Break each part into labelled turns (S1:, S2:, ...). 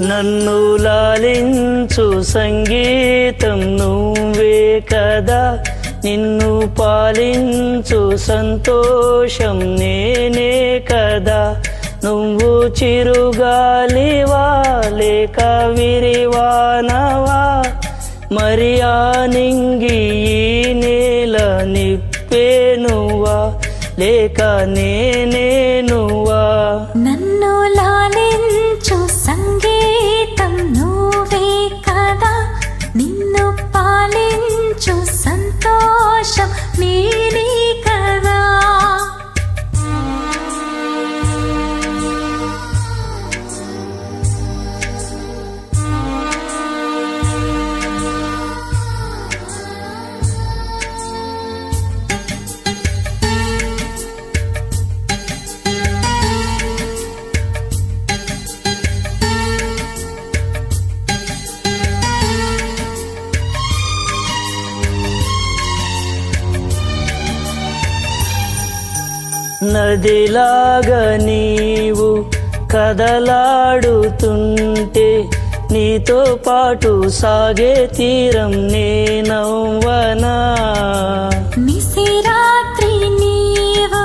S1: నన్ను లాలించు సంగీతం నువ్వే కదా, నిన్ను పాలించు సంతోషం నేనే కదా. నువ్వు చిరుగాలివా లేక విరివానవా, మరి ఆ నింగి ఈ నేల నిప్పే నువ్వా లేక నేనే నువ్వా.
S2: నన్ను లాలించు సంగీతం నువ్వే కదా, నిన్ను పాలించు సంతోషం నేనే కదా.
S1: నదిలాగా నీవు కదలాడుతుంటే, నీతో పాటు సాగే తీరం నేనవ్వనా.
S2: నిశిరాత్రి నీవు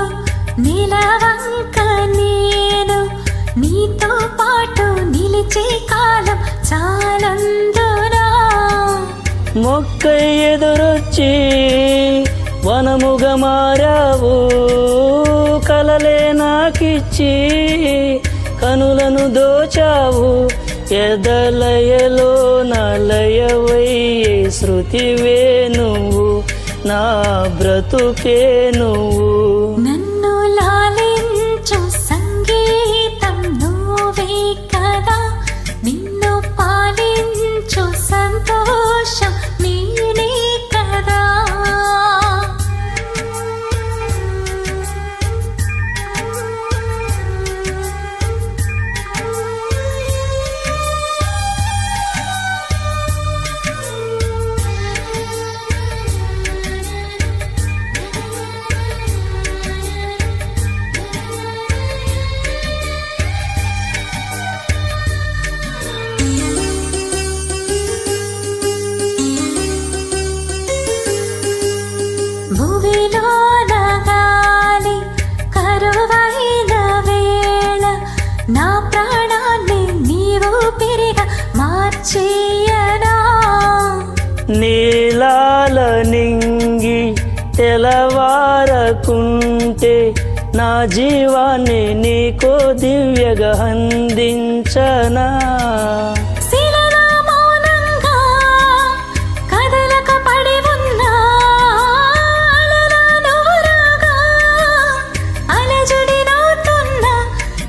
S2: నిలవంక నేను, నీతో పాటు నిలిచే కాలం చాలందునా.
S1: మొక్క ఎదురొచ్చి వనముగా మారావు, కలలే నాకిచ్చి కనులను దోచావు. ఎదలయలో నలయవయ్యే శృతివే నువ్వు, నా బ్రతుకే నువ్వు.
S2: నన్ను లాలించు సంగీతం నువ్వే కదా, నిన్ను పాలించు సంతోషం నేనే కదా. భువిలోన గాలి కరువైన వేళ, నా ప్రాణాన్ని నీవు పెరిగా మార్చేయనా.
S1: నీలాల నింగి తెలవారకుంటే, నా జీవాన్ని నీకో దివ్యగా అందించనా.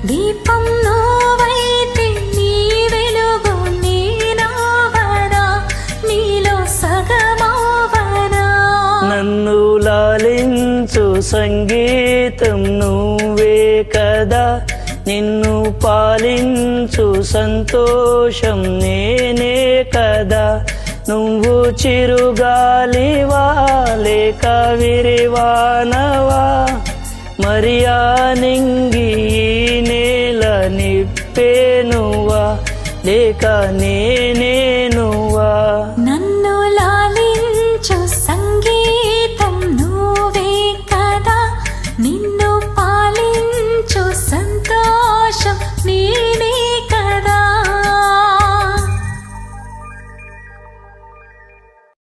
S2: దీపం నువ్వైతే నీ వెలుగు నేనవనా, నీలో సగమవనా.
S1: నన్ను లాలించు సంగీతం నువ్వే కదా, నిన్ను పాలించు సంతోషం నేనే కదా. నువ్వు చిరుగాలివా లేక విరివానవా, మరి ఆ నింగి నేల నిప్పే నువ్వా లేక నేనే